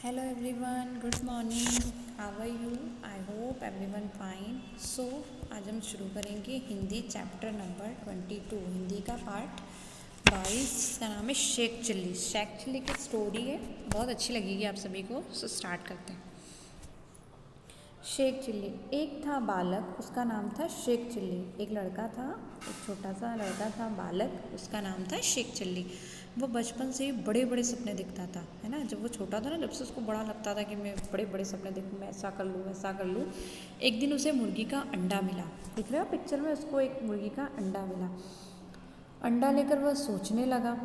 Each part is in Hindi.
Hello everyone, good morning. How are you? I hope everyone fine. So आज हम शुरू करेंगे हिंदी चैप्टर नंबर 22 हिंदी का पार्ट 22 का नाम है शेख चिल्ली। शेख चिल्ली की स्टोरी है, बहुत अच्छी लगेगी आप सभी को। सो स्टार्ट करते हैं। शेख चिल्ली। एक था बालक, उसका नाम था शेख चिल्ली। एक लड़का था, एक छोटा सा लड़का था बालक, उसका नाम था शेख चिल्ली। वो बचपन से ही बड़े बड़े सपने दिखता था, है ना। जब वो छोटा था ना, जब से उसको बड़ा लगता था कि मैं बड़े बड़े सपने देखूँ, मैं ऐसा कर लूँ वैसा कर लूँ। एक दिन उसे मुर्गी का अंडा मिला। दिख रहे हो पिक्चर में, उसको एक मुर्गी का अंडा मिला। अंडा लेकर वह सोचने लगा,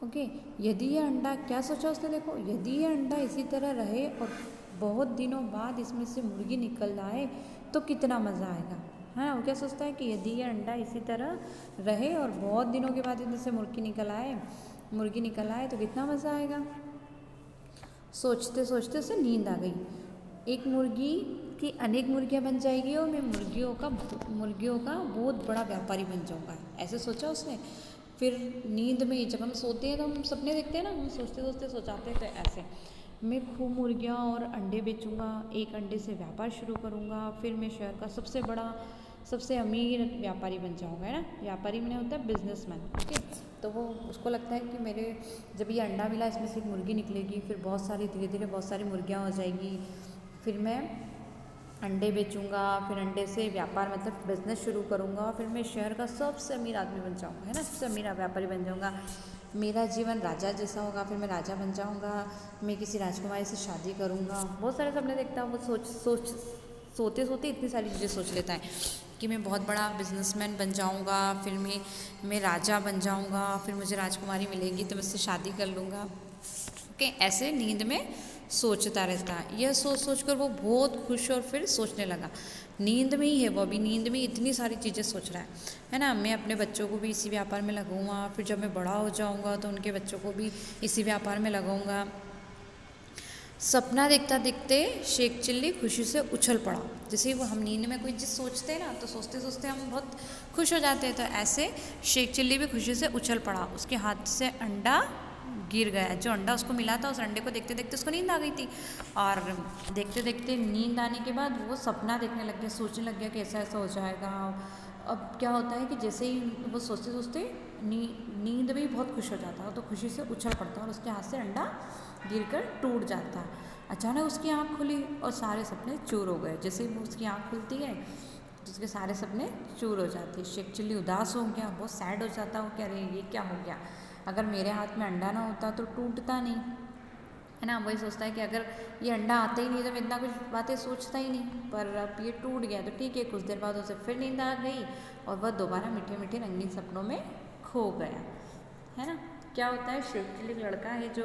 ओके, यदि ये अंडा, क्या सोचा उसने, देखो, यदि ये अंडा इसी तरह रहे और बहुत दिनों बाद इसमें से मुर्गी निकल आए तो कितना मज़ा आएगा। हाँ, वो क्या सोचता है कि यदि ये अंडा इसी तरह रहे और बहुत दिनों के बाद इसमें से मुर्गी निकल आए तो कितना मज़ा आएगा। सोचते सोचते उसे नींद आ गई। एक मुर्गी की अनेक मुर्गियाँ बन जाएगी और मैं मुर्गियों का बहुत बड़ा व्यापारी बन जाऊँगा, ऐसे सोचा उसने। फिर नींद में, जब हम सोते हैं तो हम सपने देखते हैं ना, हम सोचते सोचते सोचाते थे ऐसे, मैं खूब मुर्गियाँ और अंडे बेचूँगा, एक अंडे से व्यापार शुरू करूँगा, फिर मैं शहर का सबसे बड़ा सबसे अमीर व्यापारी बन जाऊँगा, है ना। व्यापारी मैंने होता है बिजनेसमैन, ओके। तो वो, उसको लगता है कि मेरे, जब ये अंडा मिला इसमें से एक मुर्गी निकलेगी, फिर बहुत सारी, धीरे धीरे बहुत सारी मुर्गियाँ हो जाएगी, फिर मैं अंडे बेचूंगा, फिर अंडे से व्यापार मतलब बिजनेस शुरू करूँगा, फिर मैं शहर का सबसे अमीर आदमी बन जाऊँगा, है ना, सबसे अमीर व्यापारी बन जाऊँगा। मेरा जीवन राजा जैसा होगा, फिर मैं राजा बन जाऊँगा, मैं किसी राजकुमारी से शादी करूँगा। बहुत सारे सपने देखता हूँ वो। सोते सोते इतनी सारी चीज़ें सोच लेता है कि मैं बहुत बड़ा बिजनेसमैन बन जाऊँगा, फिर मैं राजा बन जाऊँगा, फिर मुझे राजकुमारी मिलेगी तो मैं उससे शादी कर लूँगा, ओके। ऐसे नींद में सोचता रहता है। यह सोच सोच कर वो बहुत खुश और फिर सोचने लगा। नींद में ही है वो, अभी नींद में इतनी सारी चीज़ें सोच रहा है ना। मैं अपने बच्चों को भी इसी व्यापार में लगाऊंगा, फिर जब मैं बड़ा हो जाऊंगा तो उनके बच्चों को भी इसी व्यापार में लगाऊंगा। सपना देखता देखते शेख चिल्ली खुशी से उछल पड़ा। जैसे वो, हम नींद में कोई चीज़ सोचते हैं ना, तो सोचते सोचते हम बहुत खुश हो जाते हैं, तो ऐसे शेख चिल्ली भी खुशी से उछल पड़ा। उसके हाथ से अंडा गिर गया। जो अंडा उसको मिला था, उस अंडे को देखते देखते उसको नींद आ गई थी, और देखते देखते नींद आने के बाद वो सपना देखने लग गया, सोचने लग गया कि ऐसा ऐसा हो जाएगा। अब क्या होता है कि जैसे ही वो सोचते सोचते नींद में ही बहुत खुश हो जाता है, तो खुशी से उछल पड़ता है और उसके हाथ से अंडा गिरकर टूट जाता है। अचानक उसकी आँख खुली और सारे सपने चूर हो गए। जैसे ही उसकी आँख खुलती है तो उसके सारे सपने चूर हो जाते हैं। शेख चिल्ली उदास हो गया, बहुत सैड हो जाता हो, क्या अरे ये क्या हो गया, अगर मेरे हाथ में अंडा ना होता तो टूटता नहीं, है ना। वही सोचता है कि अगर ये अंडा आता ही नहीं तो मैं इतना कुछ बातें सोचता ही नहीं, पर अब ये टूट गया तो ठीक है। कुछ देर बाद उसे फिर नींद आ गई और वह दोबारा मीठे मीठे रंगीन सपनों में खो गया, है ना। क्या होता है, शेख चिल्ली एक लड़का है जो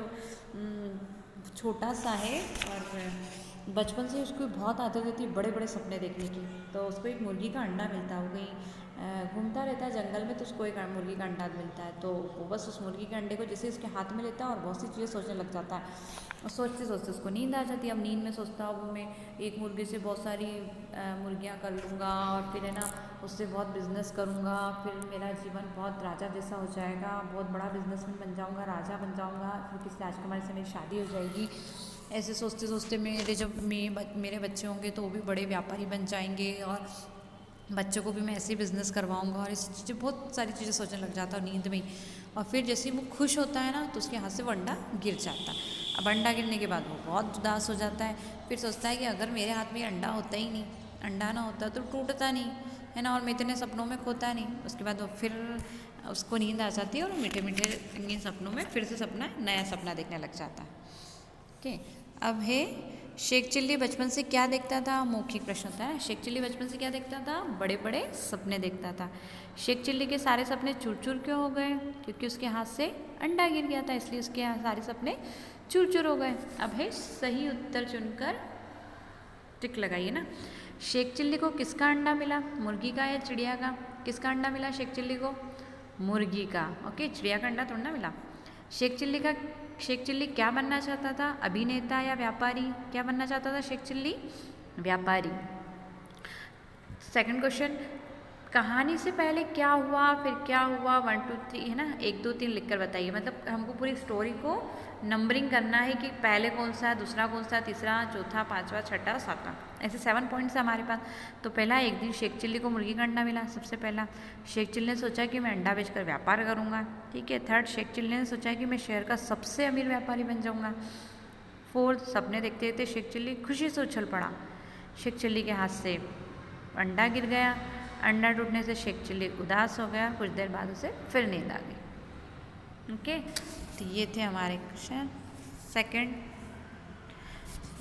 छोटा सा है, और बचपन से उसको बहुत आदत होती है बड़े बड़े सपने देखने की। तो उसको एक मुर्गी का अंडा मिलता है, वो कहीं घूमता रहता है जंगल में, तो उसको एक मुर्गी का अंडा मिलता है, तो वो बस उस मुर्गी के अंडे को जैसे उसके हाथ में लेता है और बहुत सी चीज़ें सोचने लग जाता है, और सोचते सोचते उसको नींद आ जाती है। अब नींद में सोचता है वो, मैं एक मुर्गी से बहुत सारी मुर्गियाँ कर लूँगा, और फिर, है ना, उससे बहुत बिजनेस करूँगा, फिर मेरा जीवन बहुत राजा जैसा हो जाएगा, बहुत बड़ा बिजनेसमैन बन जाऊँगा, राजा बन जाऊँगा, फिर किसी राजकुमारी से मेरी शादी हो जाएगी। ऐसे सोचते सोचते मेरे बच्चे होंगे तो वो भी बड़े व्यापारी बन जाएंगे, और बच्चों को भी मैं ऐसे ही बिजनेस करवाऊंगा, और ऐसी चीज़ें, बहुत सारी चीज़ें सोचने लग जाता है नींद में ही। और फिर जैसे ही वो खुश होता है ना, तो उसके हाथ से वो अंडा गिर जाता है। अब अंडा गिरने के बाद वो बहुत उदास हो जाता है। फिर सोचता है कि अगर मेरे हाथ में अंडा होता ही नहीं, अंडा ना होता तो टूटता नहीं, है ना, और मैं इतने सपनों में खोता नहीं। उसके बाद वो फिर उसको नींद आ जाती है और मीठे मीठे रंगीन सपनों में फिर से नया सपना देखने लग जाता है, ओके। अब है, शेख चिल्ली बचपन से क्या देखता था, मौखिक प्रश्न होता है। शेख चिल्ली बचपन से क्या देखता था, बड़े बड़े सपने देखता था। शेख चिल्ली के सारे सपने चूर चूर क्यों हो गए, क्योंकि उसके हाथ से अंडा गिर गया था, इसलिए उसके सारे सपने चूर चूर हो गए। अब है, सही उत्तर चुनकर टिक लगाइए ना। शेख चिल्ली को किसका अंडा मिला, मुर्गी का या चिड़िया का। किसका अंडा मिला शेख चिल्ली को, मुर्गी का, ओके। चिड़िया का अंडा थोड़ा ना मिला। शेख चिल्ली क्या बनना चाहता था, अभिनेता या व्यापारी। क्या बनना चाहता था शेख चिल्ली, व्यापारी। सेकंड क्वेश्चन, कहानी से पहले क्या हुआ फिर क्या हुआ, 1 2 3, है ना, 1 2 3 लिखकर बताइए। मतलब हमको पूरी स्टोरी को नंबरिंग करना है कि पहले कौन सा है, दूसरा कौन सा है, तीसरा, चौथा, पांचवा, छठा, सातवां, ऐसे 7 पॉइंट्स है हमारे पास। तो पहला, एक दिन शेख चिल्ली को मुर्गी का अंडा मिला। सबसे पहला शेख चिल्ली ने सोचा कि मैं अंडा बेचकर व्यापार करूंगा। ठीक है। थर्ड, शेख चिल्ली ने सोचा कि मैं शहर का सबसे अमीर व्यापारी बन जाऊंगा। फोर्थ, सपने देखते देखते शेख चिल्ली खुशी से उछल पड़ा। शेख चिल्ली के हाथ से अंडा गिर गया। अंडा टूटने से शेख चिल्ली उदास हो गया। कुछ देर बाद उसे फिर नींद आ गई। ओके, तो ये थे हमारे क्वेश्चन। सेकंड,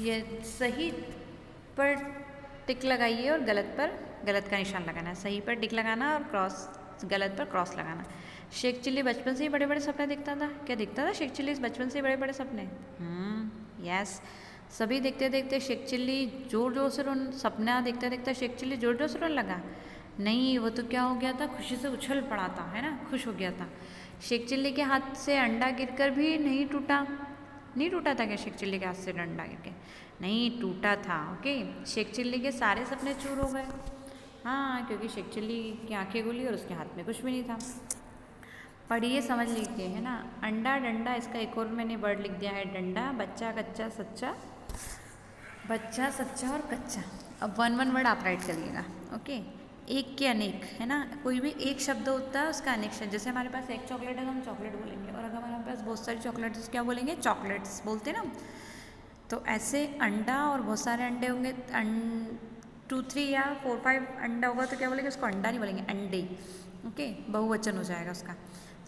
ये सही पर टिक लगाइए और गलत पर गलत का निशान लगाना। सही पर टिक लगाना और गलत पर क्रॉस लगाना। शेख चिल्ली बचपन से ही बड़े बड़े सपने देखता था। क्या देखता था शेख चिल्ली बचपन से ही बड़े बड़े सपने? यस। सभी देखते देखते शेख चिल्ली जोर जोर से सपना देखता देखता शेख चिल्ली जोर जोर से रोने लगा? नहीं, वो तो क्या हो गया था, खुशी से उछल पड़ा था, है ना, खुश हो गया था। शेख चिल्ली के हाथ से अंडा गिरकर भी नहीं टूटा। नहीं टूटा था क्या शेख चिल्ली के हाथ से अंडा गिर के? नहीं टूटा था। ओके, शेख चिल्ली के सारे सपने चूर हो गए। हाँ, क्योंकि शेख चिल्ली की आंखें खुली और उसके हाथ में कुछ भी नहीं था। पढ़िए, समझ लीजिए, है ना। अंडा डंडा, इसका एक और मैंने वर्ड लिख दिया है, डंडा। बच्चा कच्चा सच्चा, बच्चा सच्चा और कच्चा। अब 1 वर्ड आप राइट करिएगा। ओके, एक के अनेक, है ना। कोई भी एक शब्द होता है उसका अनेक शब्द। जैसे हमारे पास एक चॉकलेट है तो हम चॉकलेट बोलेंगे, और अगर हमारे पास बहुत सारी चॉकलेट्स क्या बोलेंगे? चॉकलेट्स बोलते हैं ना। तो ऐसे अंडा और बहुत सारे अंडे होंगे, 2 3 या 4 5 अंडा होगा तो क्या बोलेंगे? उसको अंडा नहीं बोलेंगे, अंडे। ओके, बहुवचन हो जाएगा उसका।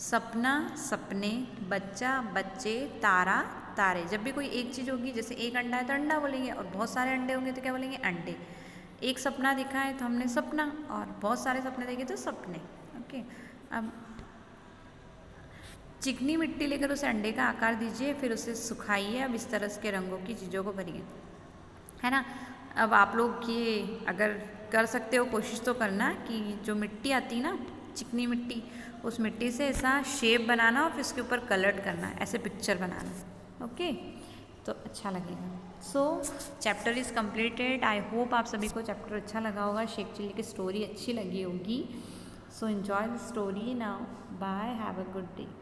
सपना सपने, बच्चा बच्चे, तारा तारे। जब भी कोई एक चीज़ होगी, जैसे एक अंडा है तो अंडा बोलेंगे, और बहुत सारे अंडे होंगे तो क्या बोलेंगे? अंडे। एक सपना दिखा है तो हमने सपना, और बहुत सारे सपने देखे तो सपने। ओके, अब चिकनी मिट्टी लेकर उसे अंडे का आकार दीजिए, फिर उसे सुखाइए। अब इस तरह के रंगों की चीज़ों को भरिए, है ना। अब आप लोग ये अगर कर सकते हो, कोशिश तो करना कि जो मिट्टी आती है ना, चिकनी मिट्टी, उस मिट्टी से ऐसा शेप बनाना और फिर उसके ऊपर कलर करना, ऐसे पिक्चर बनाना। ओके, तो अच्छा लगेगा। सो chapter is completed. I hope आप सभी को चैप्टर अच्छा लगा होगा, शेख चिल्ली की स्टोरी अच्छी लगी होगी। So enjoy the story now. Bye, have a good day.